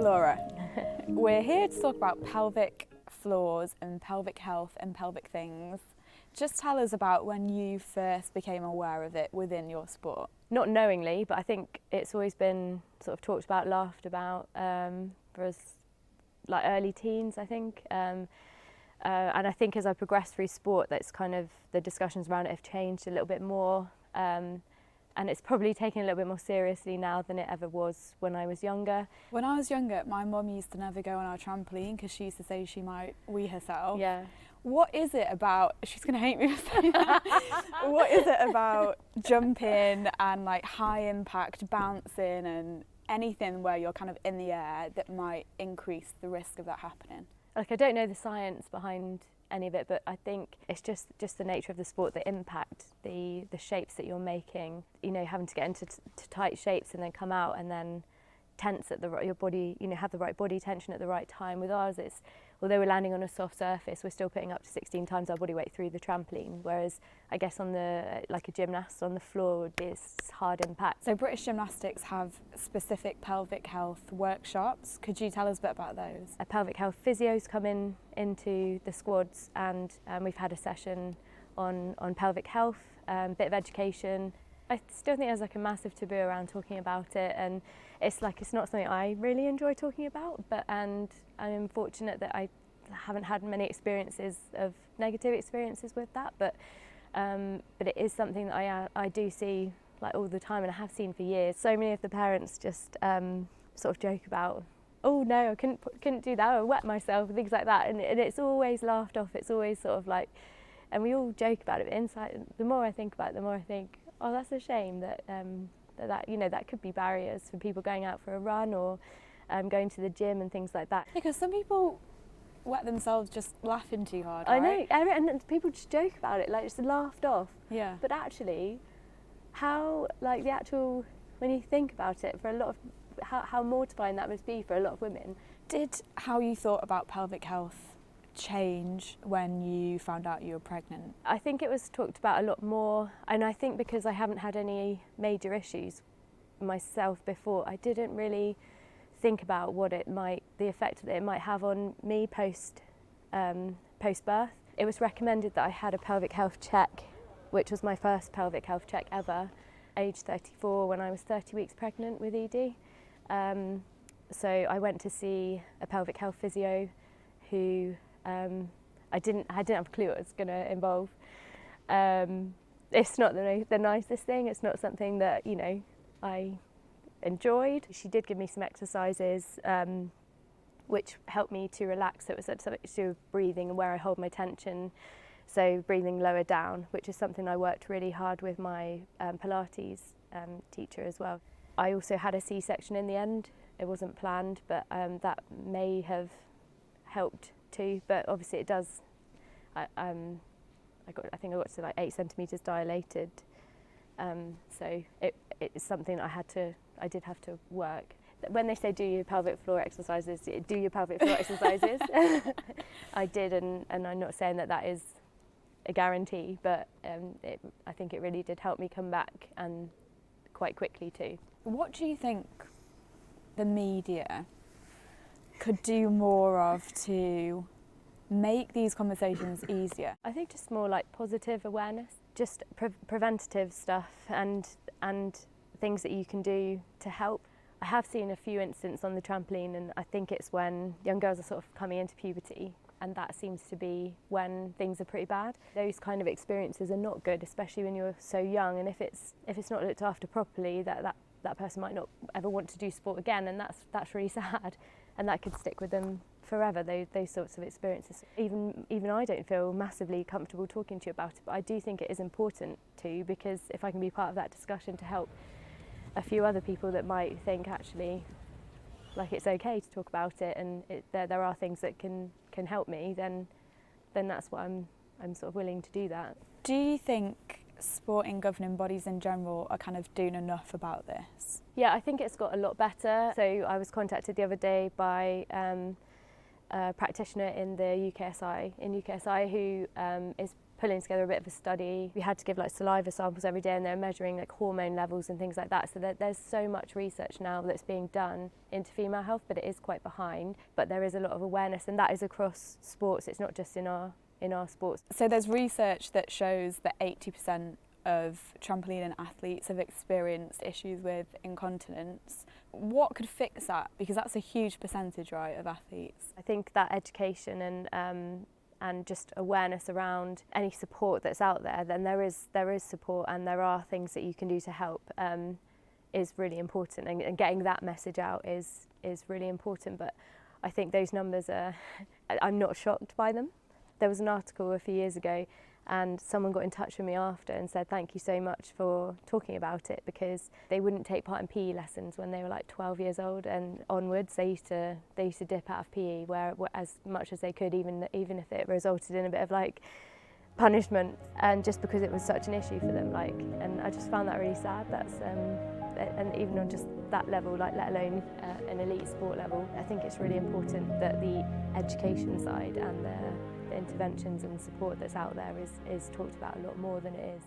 Laura, we're here to talk about pelvic floors and pelvic health and pelvic things. Just tell us about when you first became aware of it within your sport. Not knowingly, but I think it's always been sort of talked about, laughed about for us, like early teens, I think. And I think as I progressed through sport, that's kind of the discussions around it have changed a little bit more. And it's probably taken a little bit more seriously now than it ever was when I was younger. When I was younger, my mum used to never go on our trampoline because she used to say she might wee herself. Yeah. What is it about, she's going to hate me for saying that, what is it about jumping and like high impact bouncing and anything where you're kind of in the air that might increase the risk of that happening? Like, I don't know the science behind any of it, but I think it's just the nature of the sport that impact the shapes that you're making. You know, having to get into tight shapes and then come out and then tense at your body, you know, have the right body tension at the right time. With ours, it's, although we're landing on a soft surface, we're still putting up to 16 times our body weight through the trampoline, whereas I guess on like a gymnast on the floor would be a hard impact. So British Gymnastics have specific pelvic health workshops. Could you tell us a bit about those? A pelvic health physios come into the squads, and we've had a session on pelvic health, bit of education. I still think there's like a massive taboo around talking about it, and it's not something I really enjoy talking about, and I'm fortunate that I haven't had many experiences of negative experiences with that, but it is something that I do see like all the time, and I have seen for years. So many of the parents just sort of joke about, oh no, I couldn't do that, I wet myself, and things like that, and it's always laughed off. It's always sort of like, and we all joke about it, but inside, the more I think about it, the more I think, oh, that's a shame that you know, that could be barriers for people going out for a run or going to the gym and things like that. Because some people wet themselves just laughing too hard, right? I know, and people just joke about it, like just laughed off. Yeah. But actually, how, like, the actual, when you think about it, for a lot of, how mortifying that must be for a lot of women. Did how you thought about pelvic health change when you found out you were pregnant? I think it was talked about a lot more, and I think because I haven't had any major issues myself before, I didn't really think about the effect that it might have on me post birth. It was recommended that I had a pelvic health check, which was my first pelvic health check ever, age 34, when I was 30 weeks pregnant with ED. So I went to see a pelvic health physio who I didn't have a clue what it was going to involve. It's not the nicest thing. It's not something that, you know, I enjoyed. She did give me some exercises which helped me to relax. So it was something to do with breathing and where I hold my tension. So breathing lower down, which is something I worked really hard with my Pilates teacher as well. I also had a C-section in the end. It wasn't planned, but that may have helped too. But obviously it does. I think I got to like 8 centimetres dilated. So it's something I did have to work. When they say do your pelvic floor exercises, do your pelvic floor exercises. I did, and I'm not saying that is a guarantee, but I think it really did help me come back, and quite quickly too. What do you think the media could do more of to make these conversations easier? I think just more like positive awareness, just preventative stuff and things that you can do to help. I have seen a few incidents on the trampoline, and I think it's when young girls are sort of coming into puberty, and that seems to be when things are pretty bad. Those kind of experiences are not good, especially when you're so young, and if it's not looked after properly, that person might not ever want to do sport again, and that's really sad, and that could stick with them forever, those sorts of experiences. Even I don't feel massively comfortable talking to you about it, but I do think it is important to, because if I can be part of that discussion to help a few other people that might think actually like it's okay to talk about it, and there are things that can help me, then that's what I'm sort of willing to do that. Do you think sporting governing bodies in general are kind of doing enough about this? Yeah, I think it's got a lot better. So I was contacted the other day by a practitioner in the UKSI who is pulling together a bit of a study. We had to give like saliva samples every day, and they're measuring like hormone levels and things like that. So there's so much research now that's being done into female health, but it is quite behind. But there is a lot of awareness, and that is across sports. It's not just in our sports. So there's research that shows that 80% of trampoline athletes have experienced issues with incontinence. What could fix that? Because that's a huge percentage, right, of athletes. I think that education and just awareness around any support that's out there, then there is support, and there are things that you can do to help, is really important, and getting that message out is really important. But I think those numbers I'm not shocked by them. There was an article a few years ago, and someone got in touch with me after and said thank you so much for talking about it, because they wouldn't take part in PE lessons when they were like 12 years old and onwards. They used to dip out of PE where as much as they could, even if it resulted in a bit of like punishment, and just because it was such an issue for them. Like, and I just found that really sad. That's and even on just that level, like let alone an elite sport level, I think it's really important that the education side and the interventions and support that's out there is talked about a lot more than it is.